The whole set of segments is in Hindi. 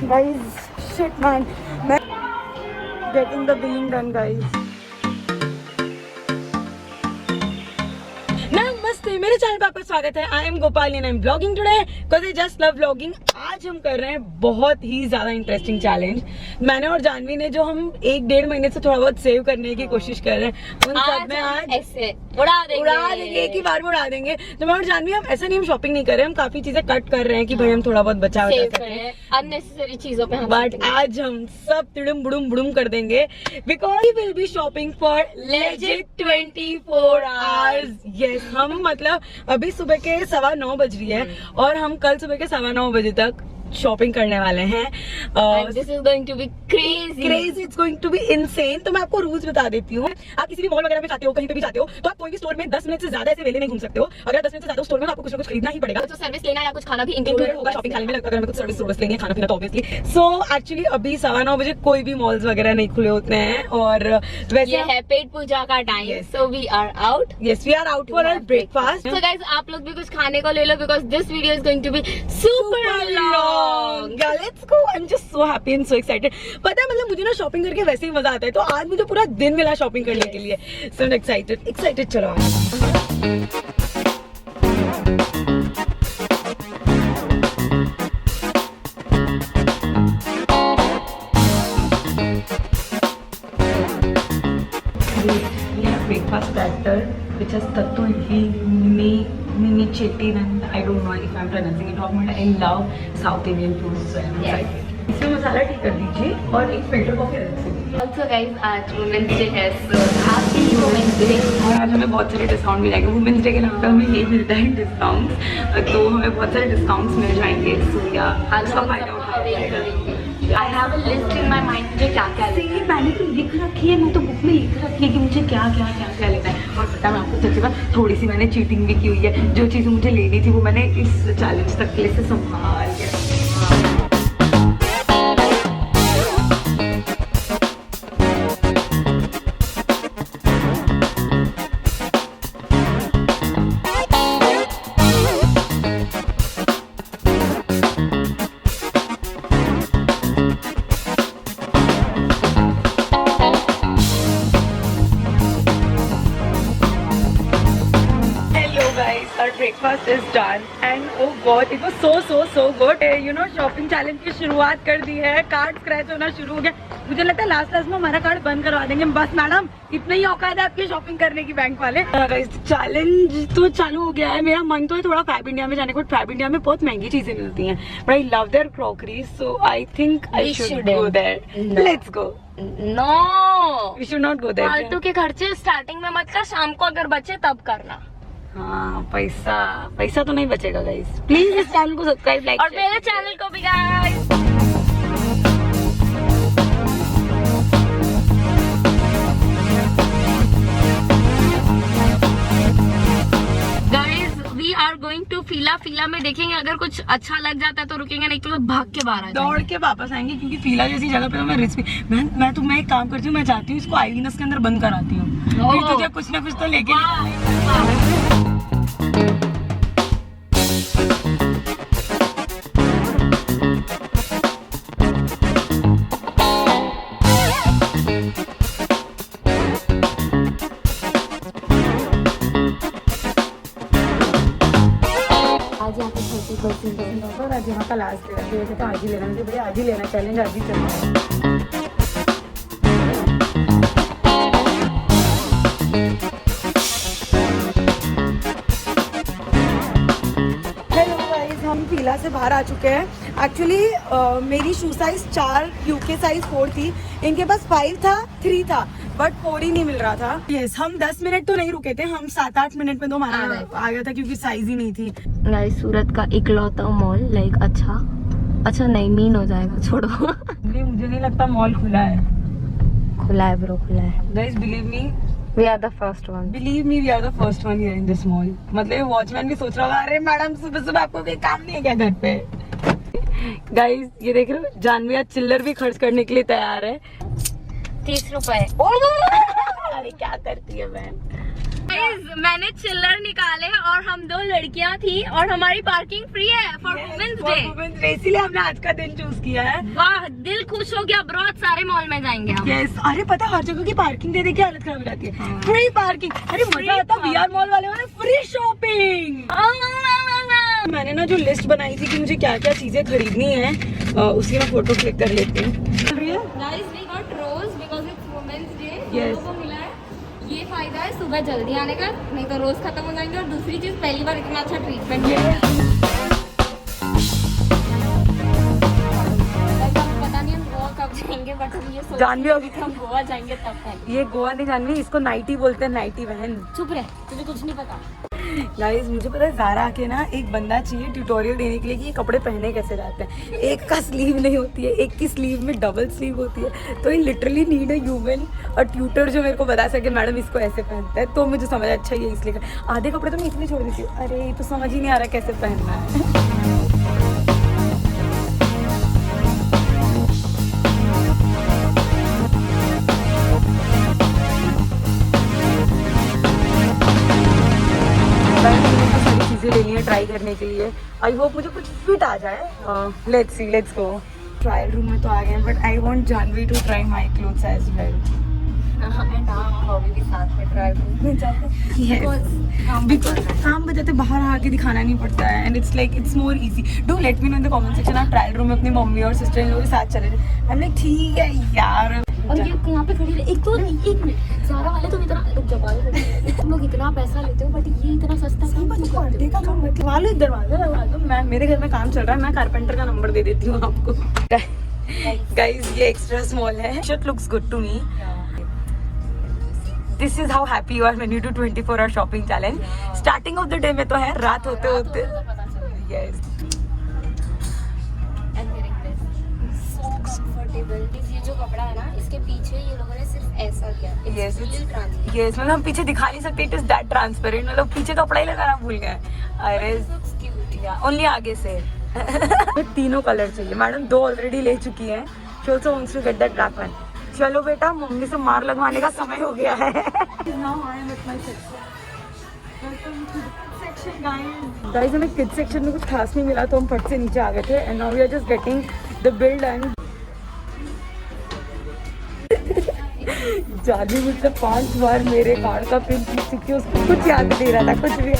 guys, shit man, getting the billing done guys. नमस्ते, मेरे चैनल पर आपका स्वागत है। I am Gopal and I M blogging today because I just love blogging. आज हम कर रहे हैं बहुत ही ज्यादा इंटरेस्टिंग चैलेंज। मैंने और जानवी ने जो हम 1-1.5 महीने से थोड़ा बहुत सेव करने की कोशिश कर रहे हैं, उन सब में आज ऐसे उड़ा देंगे, एक ही बार में उड़ा देंगे। तो मैं और जानवी, हम ऐसा नहीं, हम शॉपिंग नहीं कर रहे, हम काफी चीजें कट कर रहे हैं कि भाई हम थोड़ा बहुत बचा सकें अननेसेसरी चीजों पे। बट आज हम सब तिड़ुम बुड़ुम बुड़ुम कर देंगे because we will be shopping for legit 24 hours. Yes, हम मतलब अभी सुबह के 9:15 बज रही है और हम कल सुबह के 9:15 बजे तक शॉपिंग करने वाले हैं। This is going to be crazy, it's going to be insane. तो मैं आपको रूल्स बता देती हूँ। आप किसी भी मॉल वगैरह में जाते हो, कहीं पे भी जाते हो, तो आप कोई भी स्टोर में 10 मिनट से ज्यादा ऐसे वेले नहीं घूम सकते हो। अगर 10 मिनट से ज्यादा स्टोर में तो आपको कुछ ना कुछ खरीदना ही पड़ेगा। तो सर्विस लेना या कुछ खाना भी इंक्लूडेड होगा शॉपिंग करने में। अगर हमें कुछ सर्विस लेंगे, खाना पीना तो ऑब्वियसली। सो एक्चुअली अभी 9:15 बजे कोई भी मॉल्स वगैरह नहीं खुले होते हैं और वैसे ये है पेट पूजा का time. So we are out. Yes, we are out for our breakfast. So guys, आप लोग भी कुछ खाने को ले लो because this video is going to be super long. Let's go, I am just so happy and so excited. पता है मतलब मुझे ना शॉपिंग करके वैसे ही मजा आता है, तो आज मुझे पूरा दिन मिला शॉपिंग करने के लिए। सो एक्साइटेड चलो। Breakfast starter which has tattu idli, mini chetty, and I don't know if I'm pronouncing it wrong, but I love South Indian food, so I'm excited. इसमें मसाला ठीक कर दीजिए और एक फिल्टर कॉफी अलग से दीजिए। Also guys, आज वुमेन्स डे है, so हैप्पी वुमेन्स डे। और आज हमें बहुत सारे डिस्काउंट मिल जाएंगे। वुमेन्स डे के नाम पर हमें ये मिलता है डिस्काउंट, तो हमें बहुत सारे डिस्काउंट्स मिल जाएंगे। सो या उसका फायदा उठाएंगे। I have a list in my mind मुझे क्या क्या लेना है। मैंने तो लिख रखी है, मैं तो बुक में लिख रखी है कि मुझे क्या लेना है। और पता मैं आपको सच्ची बात, थोड़ी सी मैंने चीटिंग भी की हुई है। जो चीज़ मुझे लेनी थी वो मैंने इस चैलेंज तक के लिए से संभाल के। Our breakfast is done and oh god, it was so good. You know, shopping challenge की शुरुआत कर दी है। कार्ड स्क्रैच होना शुरू हो गया। मुझे लगता है लास्ट में हमारा कार्ड बंद करवा देंगे। बस मैडम, इतना ही औकात है आपकी शॉपिंग करने की बैंक वाले। चैलेंज तो चालू हो गया है। मेरा मन तो है थोड़ा फैब इंडिया में जाने को। फैब इंडिया में बहुत महंगी चीजें मिलती हैं, but I love their crockery, so I think I should go there. Let's go. No, we should not go there. फालतू के खर्चे स्टार्टिंग में मत कर, शाम को अगर बचे तब करना। हाँ, पैसा तो नहीं बचेगा गाइस। प्लीज इस चैनल को सब्सक्राइब, लाइक और मेरे चैनल को भी guys. We are going to फीला में देखेंगे, अगर कुछ अच्छा लग जाता है तो रुकेंगे, नहीं तो भाग के बाहर दौड़ के वापस आएंगे। क्योंकि फीला जैसी जगह पे तो मैं रिस्क मैं एक काम करती हूँ, मैं जाती हूँ इसको आईविनस के अंदर बंद कराती हूँ। तुझे कुछ ना कुछ तो लेके आज यहाँ का लास्ट है, वैसे तो आज ही लेना मुझे, भैया आज ही लेना, चैलेंज आज ही चलना है। हम फीला से बाहर आ चुके हैं। एक्चुअली मेरी शू साइज 4, यूके साइज 4 थी। इनके पास 5 था, 3 था, बट 4 ही नहीं मिल रहा था। यस, हम 10 मिनट तो नहीं रुके थे, हम 7-8 मिनट में तो हमारा आ गया था क्योंकि साइज ही नहीं थी। गाइस, सूरत का इकलौता मॉल, लाइक अच्छा नहीं, मीन हो जाएगा, छोड़ो। मुझे नहीं लगता मॉल खुला है ब्रो, खुला है। Guys, believe me, We are the first one. Believe me, we are the first one here in this mall. मतलब वॉचमैन भी सोच रहा होगा, अरे मैडम सुबह आपको कोई काम नहीं है क्या घर पे। गाइस, ये देख रहे हो, जानवी आज चिल्लर भी खर्च करने के लिए तैयार है। 30 रुपए। अरे क्या करती है बहन। मैंने चिल्लर निकाले और हम 2 लड़कियां थी और हमारी पार्किंग फ्री है फॉर वुमेन्स डे, इसीलिए हमने आज का दिन चूज किया है। वाह दिल खुश हो गया ब्रो, सारे मॉल में जाएंगे हम। यस, अरे पता है हर जगह की पार्किंग दे के हालत खराब हो जाती है। फ्री पार्किंग, अरे मजा आता है। VR मॉल वाले फ्री शॉपिंग। मैंने ना जो लिस्ट बनाई थी कि मुझे क्या क्या चीजें खरीदनी है, उसकी मैं फोटो क्लिक कर लेती हूँ। Guys we got rose because it's women's day. Yes. लोगों को मिला है ये फायदा है सुबह जल्दी आने का, नहीं तो रोज खत्म हो जाएंगे। और दूसरी चीज पहली बार इतना अच्छा ट्रीटमेंट पता नहीं हम गोवा कब जाएंगे, बट हम ये जानवी होगी हम गोवा जाएंगे तब तक। ये गोवा नहीं जानवी, इसको नाइटी बोलते हैं, नाइटी बहन। चुप रहे, तुझे कुछ नहीं पता। गाइस मुझे पता है ज़ारा आके ना एक बंदा चाहिए ट्यूटोरियल देने के लिए कि ये कपड़े पहने कैसे जाते हैं। एक का स्लीव नहीं होती है, एक की स्लीव में डबल स्लीव होती है, तो ये लिटरली नीड है ह्यूमन और ट्यूटर जो मेरे को बता सके मैडम इसको ऐसे पहनता है, तो मुझे समझ अच्छा ये इसलिए। आधे कपड़े तो मैं इसलिए छोड़ देती हूँ, अरे ये तो समझ ही नहीं आ रहा कैसे पहनना है। सारी चीज़ें लेनी है ट्राई करने के लिए। आई होप मुझे कुछ फिट आ जाए। Let's see, let's go. Trial room में तो आ गए, but I want Janvi to try my clothes as well. And हम भी साथ में ट्राई में जाते हैं बिकॉज काम बजाते बाहर आके दिखाना नहीं पड़ता है, and it's like it's more easy. Do let me know in the comment section आप ट्रायल रूम में अपनी मम्मी और सिस्टर इन लोगों के साथ चले जाए। हम लाइक ठीक है यार। और ये यहाँ पे खड़ी रहे, एक मिनट ज़ारा वाले तुम इतना रुक जाओ, तुम लोग इतना पैसा लेते हो बट ये इतना सस्ता क्यों लगवा लो, दरवाजा लगवा दो। मैं मेरे घर में काम चल रहा है, मैं कारपेंटर का नंबर दे देती हूँ आपको। गाइस ये एक्स्ट्रा स्मॉल है, shirt looks good to me. This is how happy you are when you do 24 hour shopping challenge. Starting off the day में तो है, रात होते होते यस। ये जो कपड़ा है ना, इसके पीछे ये लोगों ने सिर्फ ऐसा किया। यस मतलब हम पीछे दिखा नहीं सकते, इट इज दैट ट्रांसपेरेंट। मतलब पीछे कपड़ा ही लगाना भूल गए। अरे ओनली आगे से। तीनों कलर चाहिए, मैडम 2 ऑलरेडी ले चुकी हैं। She also wants to get that black one. चलो बेटा मम्मी से मार लगवाने का समय हो गया है। गाइस हमें किड्स सेक्शन में कुछ खास नहीं मिला, तो हम फट से नीचे आ गए थे, and now we are just getting the bill done. जादू मुझसे 5 बार मेरे कार्ड का पिन पूछ चुकी है, उसको कुछ याद नहीं रहा था, कुछ भी।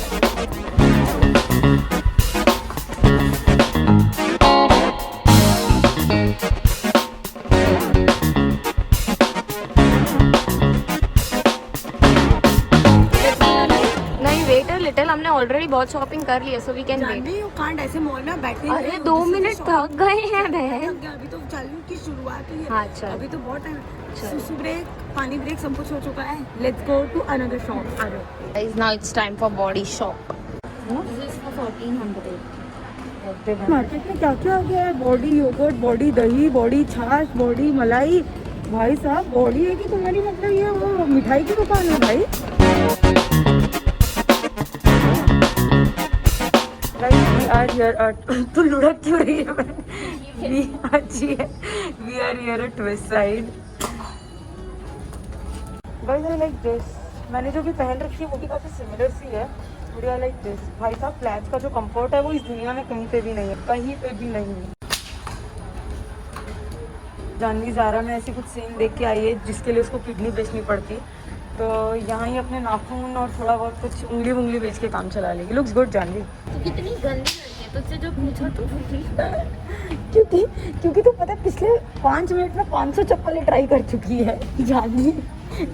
नहीं वेट लिटिल, हमने ऑलरेडी बहुत शॉपिंग कर ली है, so we can wait. You can't ऐसे मॉल में बैठे। अरे 2 मिनट थक गए हैं बहन। अभी तो चालू की शुरुआत हुई है। हाँ, चल। अभी तो बहुत टाइम, सुसु ब्रेक, पानी ब्रेक सब कुछ हो चुका है। Let's go to another shop. आ जाओ। Guys, now it's time for body shop. This is for 1400. Market में क्या क्या आ गया है? बॉडी योगर्ट, बॉडी दही, बॉडी छाछ, बॉडी मलाई। भाई साहब बॉडी है कि तुम्हारी, मतलब ये वो मिठाई की दुकान है भाई। We are here तू लुढ़क क्यों रही है? We are here at West Side. Guys, I like this. मैंने जो भी पहन रखी है वो भी काफी सिमिलर सी है। I like this. भाई साहब फ्लैट्स का जो कंफर्ट है वो इस दुनिया में कहीं पे भी नहीं है, कहीं पे भी नहीं है। जानवी ज़ारा में ऐसी कुछ सीन देख के आई है जिसके लिए उसको किडनी बेचनी पड़ती, तो यहाँ ही अपने नाखून और थोड़ा बहुत कुछ उंगली बेच के काम चला लेगी। Looks good Janvi. तो कितनी गंदी लड़की है, तुझसे जो पूछा तू क्योंकि तू पता है पिछले 5 मिनट में 500 चप्पलें ट्राई कर चुकी है।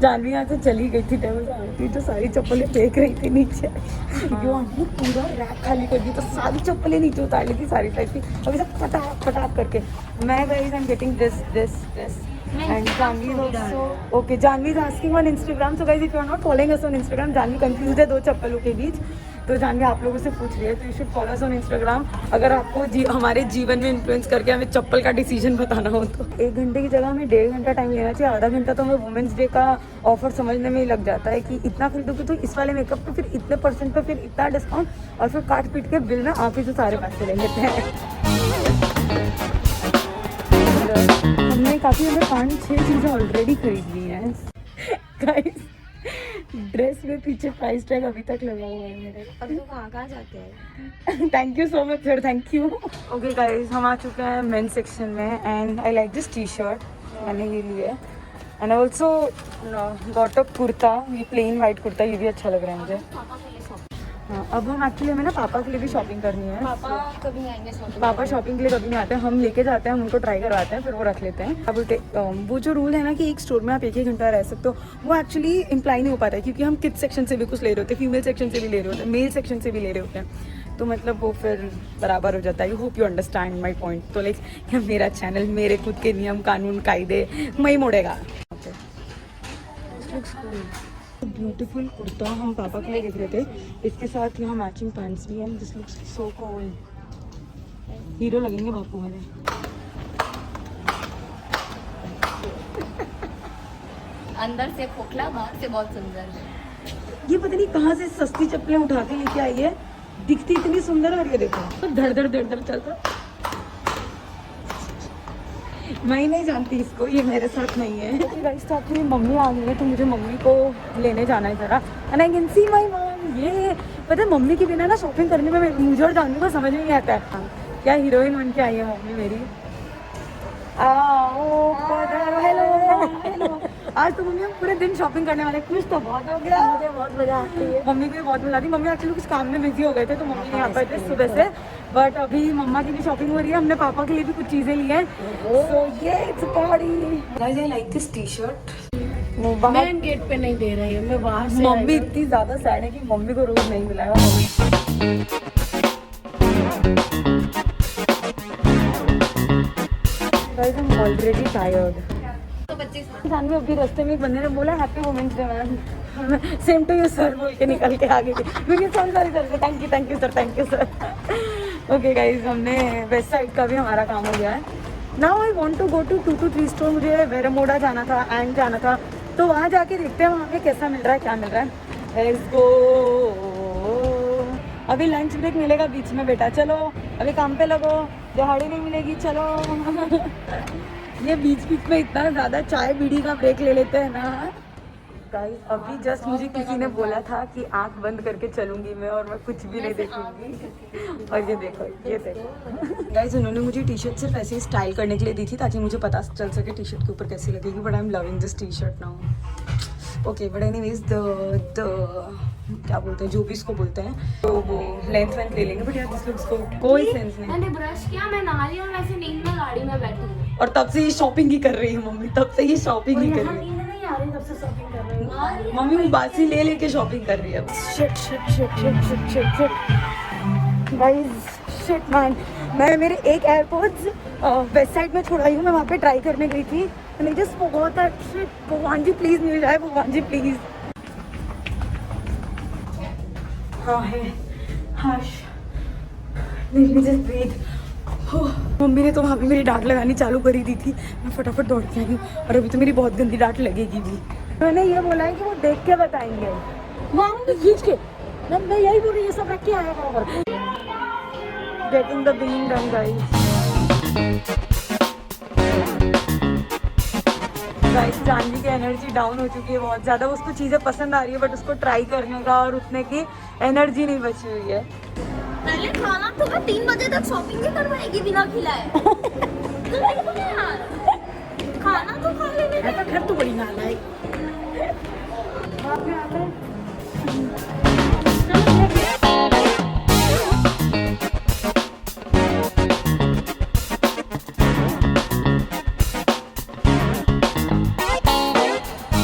जानवी यहाँ से चली गई थी, आंटी जो सारी चप्पलें फेंक रही थी नीचे, क्योंकि वो आंटी पूरा रैक खाली कर दी, तो सारी चप्पलें नीचे उतार ली थी सारी टाइप की। अभी सब फटाक करके मैं guys I am getting this and Janvi is also okay. Janvi is asking on Instagram, so guys if you are not following us on Instagram, Janvi confused है 2 चप्पलों के बीच, तो जानवी आप लोगों से पूछ रही है, तो you should follow us on Instagram अगर आपको हमारे जीवन में इन्फ्लुएंस करके हमें चप्पल का डिसीजन बताना हो तो। 1 घंटे की जगह हमें 1.5 घंटा टाइम लेना चाहिए। आधा घंटा तो हमें वुमेंस डे का ऑफर समझने में ही लग जाता है कि इतना खरीदोगे तो इस वाले मेकअप पे फिर इतने % पे फिर इतना डिस्काउंट, और फिर काट पीट के बिल में आप ही से सारे पैसे ले लेते हैं। हमने काफ़ी हमें 5-6 चीज़ें ऑलरेडी खरीद ली हैं गाइस। ड्रेस में पीछे प्राइस टैग अभी तक लगा हुआ है मेरे। अब तो कहाँ जाते हैं? Thank you so much sir, thank you. Okay guys, हम आ चुके हैं मेन सेक्शन में and I like this T shirt, मैंने ये ली है। And also got a kurta, ये प्लेन वाइट कुर्ता, ये भी अच्छा लग रहा है मुझे। पापा के लिए शॉपिंग। हाँ, अब हम एक्चुअली हमें ना पापा के लिए भी शॉपिंग करनी है। पापा कभी आएंगे शॉपिंग? पापा शॉपिंग के लिए कभी नहीं आते हैं, हम लेके जाते हैं, हम उनको ट्राई करवाते हैं, फिर वो रख लेते हैं। अब वो जो रूल है ना कि एक स्टोर में आप एक ही घंटा रह सकते हो, वो एक्चुअली इम्प्लाई नहीं हो पाता है, क्योंकि हम किड्स सेक्शन से भी कुछ ले रहे होते हैं, फीमेल सेक्शन से भी ले रहे होते हैं, मेल सेक्शन से भी ले रहे होते हैं, तो मतलब वो फिर बराबर हो जाता है। I hope you understand my point. तो लाइक मेरा चैनल, मेरे खुद के नियम कानून कायदे मैं मोड़ेगा। ब्यूटीफुल कुर्ता हम पापा के लिए देख रहे थे, इसके साथ यहाँ मैचिंग पैंट्स भी हैं। This looks so cool, hero लगेंगे बापू वाले। अंदर से खोखला, बाहर से बहुत सुंदर। ये पता नहीं कहाँ से सस्ती चप्पलें उठा के लेके आई है, दिखती इतनी सुंदर, और ये देखो तो धड़ धड़ धड़ धड़ चलता। मैं नहीं जानती इसको, ये मेरे साथ नहीं है। गाइस तो एक्चुअली मम्मी आ गई है, तो मुझे मम्मी को लेने जाना है जरा। And I can see my mom. ये पता है मम्मी के बिना ना शॉपिंग करने में मुझे और जानने को समझ में नहीं आता है। क्या हीरोइन बन के आई है मम्मी मेरी। हेलो। आज तो मम्मी हम पूरे दिन शॉपिंग करने वाले, कुछ तो बहुत हो गया। मुझे बहुत मजा आती है। मम्मी को भी बहुत मजा आती है। मम्मी एक्चुअली कुछ काम में बिजी हो गए थे, तो मम्मी नहीं आ पाए थे सुबह से, बट अभी मम्मा की भी शॉपिंग हो रही है। हमने पापा के लिए भी कुछ चीजें ली हैं। सो ये it's body guys, I like this T shirt. Main gate पे नहीं दे रही है, मैं बाहर से। मम्मी इतनी ज्यादा सैड है कि मम्मी को रोज नहीं मिला है। Guys I am already tired. तो 25 जानवी अभी रास्ते में एक बंदे ने बोला happy women's day ma'am, same to you sir बोल के निकल के आगे गई। Sorry sir, thank you sir. Okay guys, हमने वेस्ट साइड का भी हमारा काम हो गया है। Now I want to go to 2 to 3 store. मुझे वेरामोडा जाना था, एंड जाना था, तो वहाँ जाके देखते हैं वहाँ पे कैसा मिल रहा है, क्या मिल रहा है। लेट्स गो। अभी लंच ब्रेक मिलेगा बीच में बेटा, चलो अभी काम पे लगो, दिहाड़ी नहीं मिलेगी, चलो। ये बीच में इतना ज़्यादा चाय बीड़ी का ब्रेक ले लेते हैं ना। गाइस अभी जस्ट मुझे किसी ने बोला था कि आंख बंद करके चलूंगी मैं, और मैं कुछ भी नहीं देखूंगी। और ये देखो गाइस, उन्होंने मुझे टी शर्ट सिर्फ ऐसे ही स्टाइल करने के लिए दी थी, ताकि मुझे पता चल सके टी शर्ट के ऊपर कैसी लगेगी। But I am loving this T shirt now. Okay, but anyways the क्या बोलते हैं, जो भी इसको बोलते हैं, तो वो लेंथ वेंथ ले लेंगे। बट यार दिस लुक्स कोई सेंस नहीं। मैंने ब्रश किया, मैं नहा रही हूँ, वैसे नींद में गाड़ी में बैठी हूँ। और तब से ये शॉपिंग ही कर रही है मम्मी, तब से ये शॉपिंग ही कर रही है। नींद नहीं आ रही, तब से शॉपिंग कर रही हूँ। मम्मी बासी ले लेके शॉपिंग कर रही है। गाइस शिट मैन, मैं मेरे एक एयरपोर्ट्स वेस्ट साइड में छोड़ा ही हूँ। मैं वहाँ पे ट्राई करने गई थी, and I just forgot that shit। भगवान जी प्लीज मिल जाए, भगवान जी प्लीज। हाँ है, हाश, let me just breathe। Mummy ने तो वहाँ पे मेरी डांट लगानी चालू करी दी थी, मैं फटाफट दौड़ के आई हूँ, और अभी तो मेरी बहुत गंदी डांट लगेगी भी। मैंने ये बोला है कि वो देख के बताएंगे, वहाँ खींच के। मैं यही बोल रही हूँ, ये सब रख के आया बराबर। Getting the bean done guys. Janvi की एनर्जी डाउन हो चुकी है बहुत ज़्यादा। उसको चीज़ें पसंद आ रही है, बट उसको ट्राई करने का और उठने की एनर्जी नहीं बची हुई है। पहले खाना तो मैं 3 बजे तक शॉपिंग ही करवाएगी बिना खिलाए। खाना तो खा लेने दे। तो घर तो बड़ी नाला है।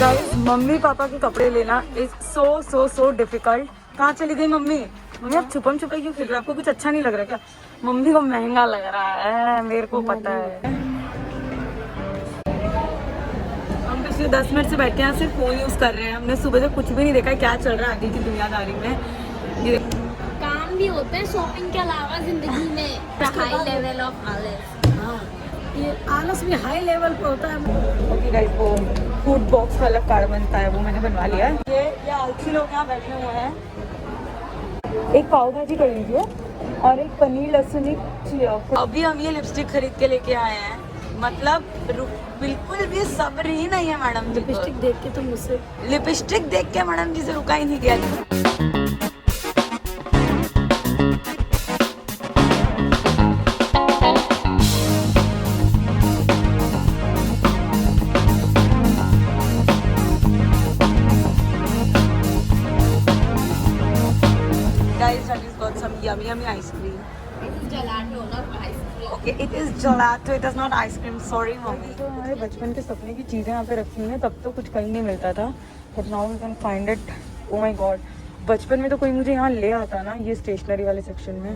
गाइस मम्मी पापा के कपड़े लेना इज सो डिफिकल्ट। कहाँ चली गई मम्मी? मम्मी आप छुपम छुपे क्यों फिर रहे? आपको कुछ अच्छा नहीं लग रहा क्या? मम्मी को महंगा लग रहा है, मेरे को पता है। हम पिछले 10 मिनट से बैठे हैं, सिर्फ फोन यूज कर रहे हैं। हमने सुबह से कुछ भी नहीं देखा क्या चल रहा है आगे की दुनियादारी में। ये काम भी होते हैं शॉपिंग के अलावा जिंदगी में। हाई लेवल ऑफ आलस। ये आलस भी हाई लेवल पे होता है। ओके गाइस, वो फूड बॉक्स वाला कार्ड बनता है, वो मैंने बनवा लिया है। ये आलसी लोग यहाँ बैठे हुए हैं। एक पाव भाजी कर लीजिए और एक पनीर लहसुन। अभी हम ये लिपस्टिक खरीद के लेके आए हैं। मतलब बिल्कुल भी सब्र ही नहीं है मैडम जी को। लिपस्टिक देख के तो मुझसे लिपस्टिक देख के मैडम जी से रुका ही नहीं गया। Guys, Shani's got some yummy ice cream. gelato, not ice cream. Okay, it is gelato. It is not ice cream. Sorry, mommy. तो हमारे बचपन के सपने की चीजें यहाँ पे रखी हुई हैं। तब तो कुछ कहीं नहीं मिलता था, but now we can find it. Oh my God. बचपन में तो कोई मुझे यहाँ ले आता ना ये स्टेशनरी वाले सेक्शन में।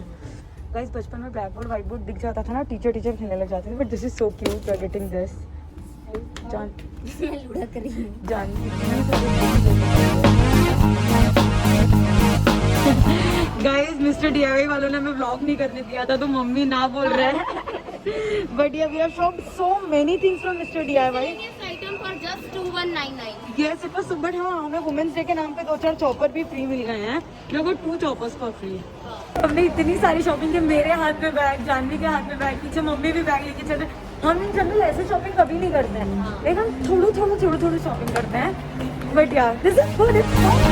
गाइस, बचपन में ब्लैक बोर्ड व्हाइट बोर्ड दिख जाता था ना, टीचर खेलने लग जाते थे। But this is so cute, we are getting this. जान लुढ़क रही है। जान गाइस, मिस्टर DIY वालों ने हमें व्लॉग नहीं करने दिया था, तो मम्मी ना बोल रहे हैं। But yeah we have shopped so many things from Mister DIY। This item for just 2199. Yes, it was so, but हाँ, हमें वुमेन्स डे के नाम पे 2-4 चॉपर भी फ्री मिल गए हैं। लगभग 2 चॉपर्स फॉर फ्री। हमने इतनी सारी शॉपिंग की, मेरे हाथ में बैग, जानवी के हाथ में बैग, पीछे मम्मी भी बैग लेके चल रहे। हम इन जनरल ऐसे शॉपिंग कभी नहीं करते हैं, लेकिन हम थोड़ी शॉपिंग करते हैं। बट यार, this is good, it's fun.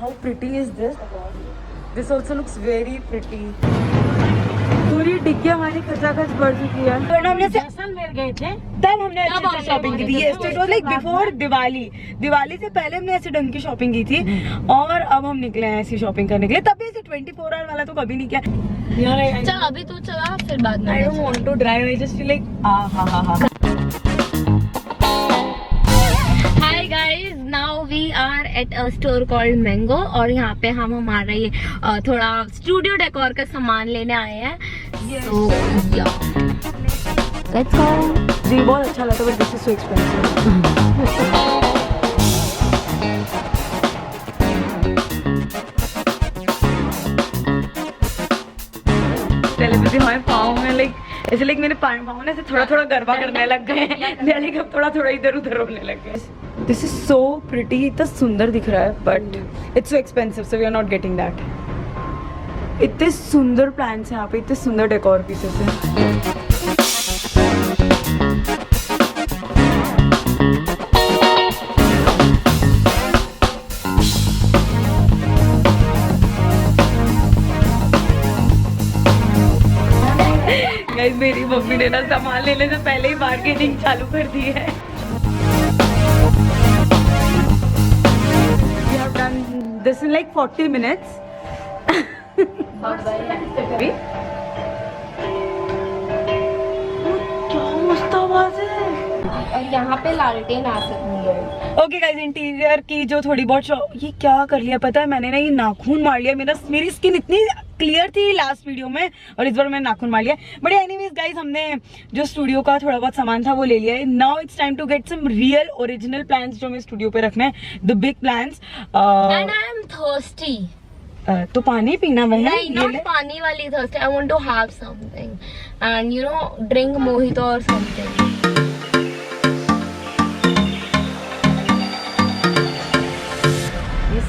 How pretty is this? This also looks very pretty. पूरी डिग्गी हमारी खचाखच भर चुकी है। तो हमने जैसलमेर गए थे, तब हमने अच्छे से शॉपिंग की थी। ये it was like before Diwali से पहले हमने ऐसे ढंग की शॉपिंग की थी, और अब हम निकले हैं ऐसी शॉपिंग करने के लिए। तभी ऐसे 24 आवर वाला तो कभी नहीं किया यार। चल अभी तू चला, फिर बाद में। I don't want to drive. I just feel like ha. Hi guys, now we are at a store called Mango और यहाँ पे हम हमारा ये थोड़ा स्टूडियो डेकोर का सामान लेने आए हैं। So yeah, let's go. जी, बहुत अच्छा लगा, but this is so expensive. Television हमारे पाँव में ऐसे मेरे पाँव ने थोड़ा गरबा करने लग गए हैं। अब थोड़ा इधर उधर होने लग गए। दिस इज सो प्रिटी, इतना सुंदर दिख रहा है, but it's so expensive, so we are not getting that. इतने सुंदर प्लांट्स हैं यहाँ पे, इतने सुंदर डेकोर पीसेस हैं। गाइस, मेरी मम्मी ने ना सामान लेने से पहले ही बार्गेनिंग चालू कर दी है। We have done this in like 40 minutes. क्या मस्त आवाज है। और यहाँ पे लालटेन आ सकती है। ओके गाइस, इंटीरियर की जो थोड़ी बहुत ये क्या कर लिया पता है, मैंने ना ये नाखून मार लिया। मेरी स्किन इतनी क्लियर थी लास्ट वीडियो में, और इस बार मैंने नाखून मार लिया। बट एनीवेज गाइस, हमने जो स्टूडियो का थोड़ा बहुत सामान था वो ले लिया है। Now it's time to get some real original plants जो हमें स्टूडियो पे रखना है, the big plants. And I am thirsty. तो पानी पीना बहन। नहीं, नॉट पानी वाली thirsty, I want to have something and you know drink mojito और समथिंग।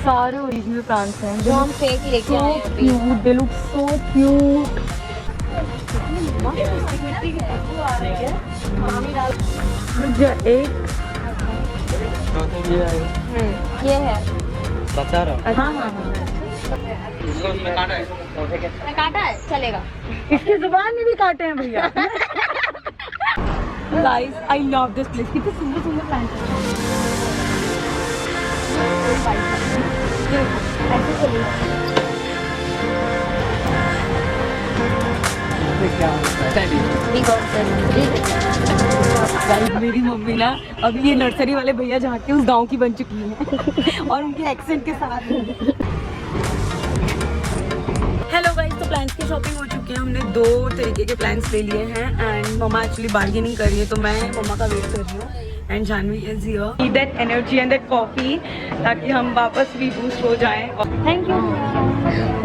सारे ओरिजिनल प्लांट्स हैं जो हम फेक लेके आए हैं अभी। They look so cute. एक ये है। बचा रहा। हाँ, काटा है, चलेगा। इसकी जुबान में भी काटे हैं भैया। Guys, I love this place. कितने सुंदर सुंदर प्लांट्स हैं। मेरी मम्मी ना अभी ये नर्सरी वाले भैया जहाँ के उस गांव की बन चुकी है और उनके एक्सेंट के साथ। हेलो गाइस, तो प्लांट्स की शॉपिंग हो चुकी है। हमने 2 तरीके के प्लांट्स ले लिए हैं, एंड मम्मा एक्चुअली बार्गेनिंग कर रही है, तो मैं मम्मा का वेट कर रही हूँ। And Janvi is here. Need that energy and that coffee, ताकि हम वापस भी बूस्ट हो जाएं। Thank you.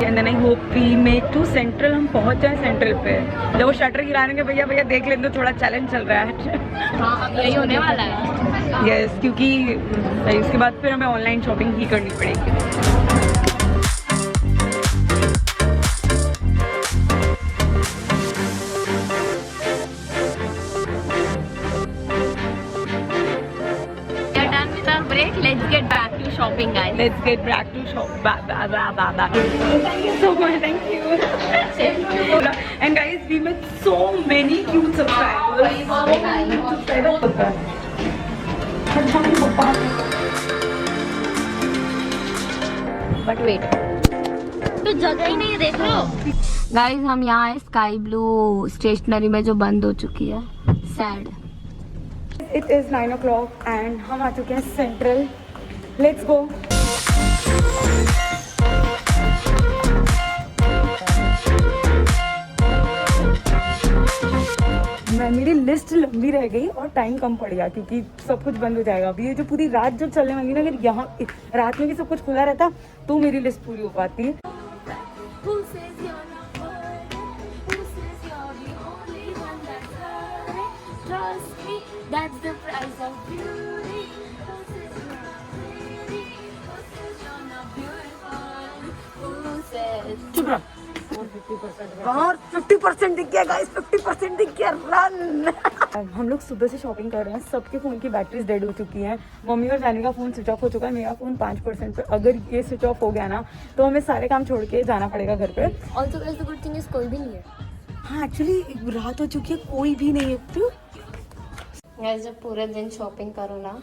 And then I hope we make to central, हम पहुंच जाए सेंट्रल पे। जब वो शटर गिराने के भैया देख लेते, तो थोड़ा चैलेंज चल रहा है। हाँ, अब यही होने वाला है। यस, क्योंकि इसके बाद फिर हमें ऑनलाइन शॉपिंग ही करनी पड़ेगी। Let's get back to shop. Thank you so much. Thank you. And guys, we met so many cute subscribers. But wait तो जगह ही नहीं है, देख लो गाइस। हम यहाँ है स्काई ब्लू स्टेशनरी में जो बंद हो चुकी है, sad. It is 9 o'clock and हम आ चुके हैं सेंट्रल। Let's go. मेरी लिस्ट लंबी रह गई और टाइम कम पड़ गया क्योंकि सब कुछ बंद हो जाएगा अभी। ये जो पूरी रात जो चलने वाली ना, अगर यहाँ रात में भी सब कुछ खुला रहता तो मेरी लिस्ट पूरी हो पाती। चुप रहा। और 50% दिख गया गाइस, 50% दिख गया। रन। हम लोग सुबह से शॉपिंग कर रहे हैं। सबके फ़ोन की बैटरीज डेड हो चुकी हैं। मम्मी और जानी का फ़ोन स्विच ऑफ हो चुका है, मेरा फ़ोन 5% पे। अगर ये स्विच ऑफ हो गया ना तो हमें सारे काम छोड़ के जाना पड़ेगा घर पे। Also guys the good thing is कोई भी नहीं है। हाँ एक्चुअली रात हो चुकी है, कोई भी नहीं है। तो गाइस जब पूरे दिन शॉपिंग करो ना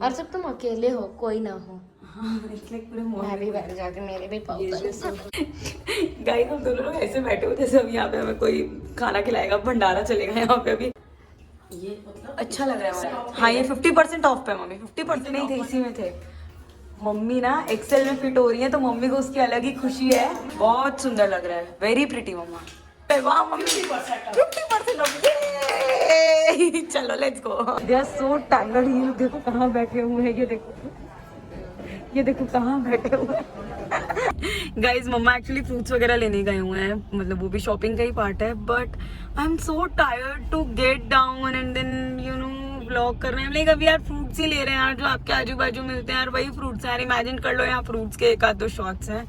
और जब तुम अकेले हो, कोई ना हो, हाँ इसलिए पूरे मैं भी बैठ जाके मेरे भी पाँव गाइस हम दोनों लोग ऐसे बैठे हो जैसे अभी यहाँ पे हमें कोई खाना खिलाएगा, भंडारा चलेगा यहाँ पे अभी। ये मतलब अच्छा लग रहा है। हाँ ये 50% ऑफ पे मम्मी, 50% नहीं थे, इसी में थे। मम्मी ना एक्सेल में फिट हो रही है तो मम्मी को उसकी अलग ही खुशी है। बहुत सुंदर लग रहा है, वेरी प्रिटी मम्मा। वाह मम्मी 50% ऑफ। चलो let's go. They are so tired. ये लोग देखो कहाँ बैठे हुए हैं, ये देखो कहाँ बैठे हुए हैं। गाइज मम्मा एक्चुअली फ्रूट्स वगैरह लेने गए हुए हैं, मतलब वो भी शॉपिंग का ही पार्ट है। But I am so tired to get down and then you know vlog कर रहे हैं। लाइक अभी यार फ्रूट्स ही ले रहे हैं यार, जो आपके आजू बाजू मिलते हैं यार, वही फ्रूट्स हैं यार। इमेजिन कर लो यहाँ फ्रूट्स के एक आध दो शॉट्स हैं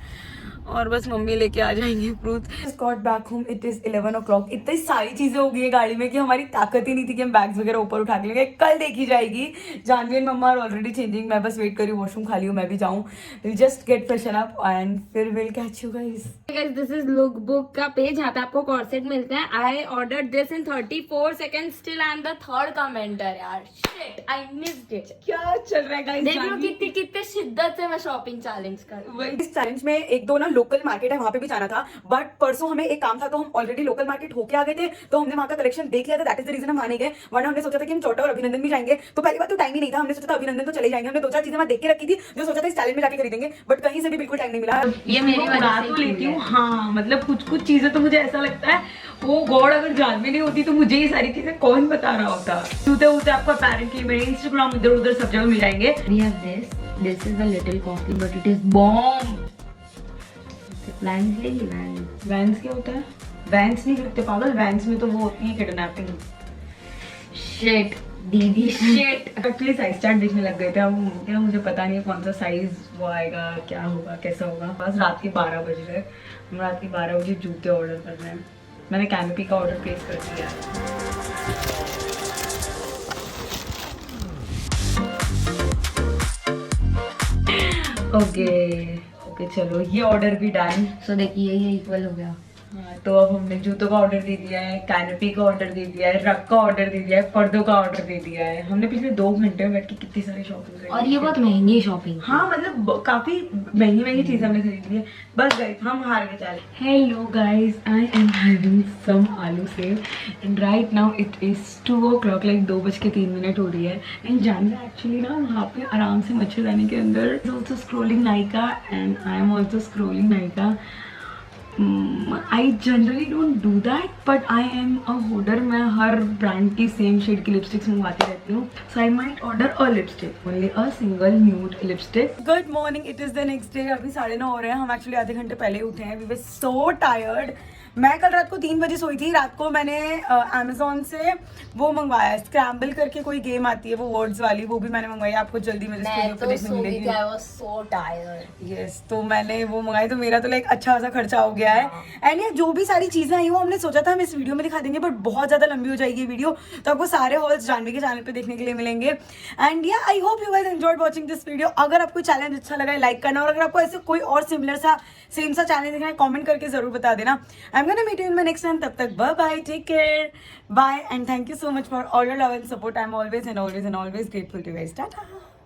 और बस मम्मी लेके आ जाएंगे fruits. Got back home, it is 11 o'clock। इतनी सारी चीजें हो गई है गाड़ी में कि हमारी ताकत ही नहीं थी कि हम बैग्स वगैरह ऊपर उठा के लेंगे। कल देखी जाएगी। Janvi and mamma are already changing. मैं बस वेट करी वॉशरूम खाली हूँ, मैं भी जाऊँ। Will just get freshen up and फिर will catch you guys. This is look book का पेज, जहाँ पे आपको कॉर्सेट मिलते हैं। I ordered this in 34 seconds, still I am the third commenter यार। Shit I missed it. क्या चल रहा है गाइस? देख लो कितने शिद्दत से मैं शॉपिंग चैलेंज कर रही हूँ। इस चैलेंज में एक दो ना लोकल मार्केट है, वहाँ पे भी जाना था। बट परसों हमें एक काम था तो हम ऑलरेडी लोकल मार्केट होके आ गए थे, तो हमने वहाँ का कलेक्शन देख लिया था। दैट इज द रीजन हम आने गए। वरना हमने सोचा था कि हम चौटा और अभिनंदन भी जाएंगे, तो पहली बात तो टाइम ही नहीं था। हमने सोचा था अभिनंदन तो चले जाएंगे। हमने दो चार चीजें वहाँ देख के रखी थी जो सोचा था इस चैलेंज में जाके खरीदेंगे, बट कहीं से भी बिल्कुल टाइम नहीं मिला। ये मेरी वजह से तो लेती हूँ। हाँ मतलब कुछ चीजें तो मुझे ऐसा लगता है वो गॉड अगर जान में नहीं होती तो मुझे ये सारी चीजें कौन बता रहा होता। जूते वूते आपको अपेरेंटली मेरे इंस्टाग्राम इधर उधर सब जगह मिल जाएंगे। We have this is a little costly but it is bomb. Vans ले ली, Vans। वैंस क्या होता है? वैंस नहीं करते पागल, वैंस में तो वो होती है किडनैपिंग। Shit दीदी shit। एक्चुअली साइज चार्ट देखने लग गए थे। अब क्या मुझे पता नहीं है कौन सा साइज वो आएगा, क्या होगा, कैसा होगा। बस रात के 12 बज रहे, हम रात के 12 बजे जूते ऑर्डर कर रहे हैं। मैंने कैनोपी का ऑर्डर प्लेस कर दिया है। ओके चलो ये ऑर्डर भी डन। सो देखिए ये इक्वल हो गया। हाँ तो अब हमने जूतों का ऑर्डर दे दिया है, कैनोपी का ऑर्डर दे दिया है, रग का ऑर्डर दे दिया है, पर्दों का ऑर्डर दे दिया है। हमने पिछले 2 घंटे में बैठ के कितनी सारी शॉपिंग करी। और ये बहुत महंगी शॉपिंग। हाँ मतलब काफी महंगी चीजें हमने खरीद ली है। बस गाइस हम हार के चले। Hello guys, I am having some aloo sev and right now it is 2 o'clock, like 2:03 हो रही है। एंड जानना एक्चुअली ना वहाँ पे आराम से मच्छरदानी के अंदर also scrolling Nykaa and I am also scrolling Nykaa. I generally don't do that, but I am a hoarder। मैं हर ब्रांड की सेम शेड की लिपस्टिक्स मंगवाती रहती हूँ। So I might order a lipstick, only a single nude lipstick। Good morning, it is the next day। अभी 9:30 हो रहे हैं। हम एक्चुअली आधे घंटे पहले उठे हैं। We were so tired। मैं कल रात को 3 बजे सोई थी। रात को मैंने अमेजोन से वो मंगवाया, स्क्रैम्बल करके कोई गेम आती है वो वर्ड्स वाली, वो भी मैंने मंगवाई। आपको जल्दी मेरे स्टूडियो पे देखने मिलेगी। I was so tired. Yes, तो मैंने वो मंगाई, तो मेरा तो लाइक अच्छा खासा खर्चा हो गया है। एंड ये जो भी सारी चीजें आई वो हमने सोचा था हम इस वीडियो में दिखा देंगे, बट बहुत ज्यादा लंबी हो जाएगी वीडियो, तो आपको सारे हॉल्स जानवी के चैनल पे देखने के लिए मिलेंगे। एंड या I hope you guys enjoyed watching this video. अगर आपको चैलेंज अच्छा लगा है लाइक करना, और अगर आपको ऐसे कोई और सिमिलर सा सेम सा चैलेंज देखना है कमेंट करके जरूर बता देना। I am gonna meet you in my next time. तब तक bye bye, take care, bye and thank you so much for all your love and support. I am always and always and always grateful to you guys. Tata.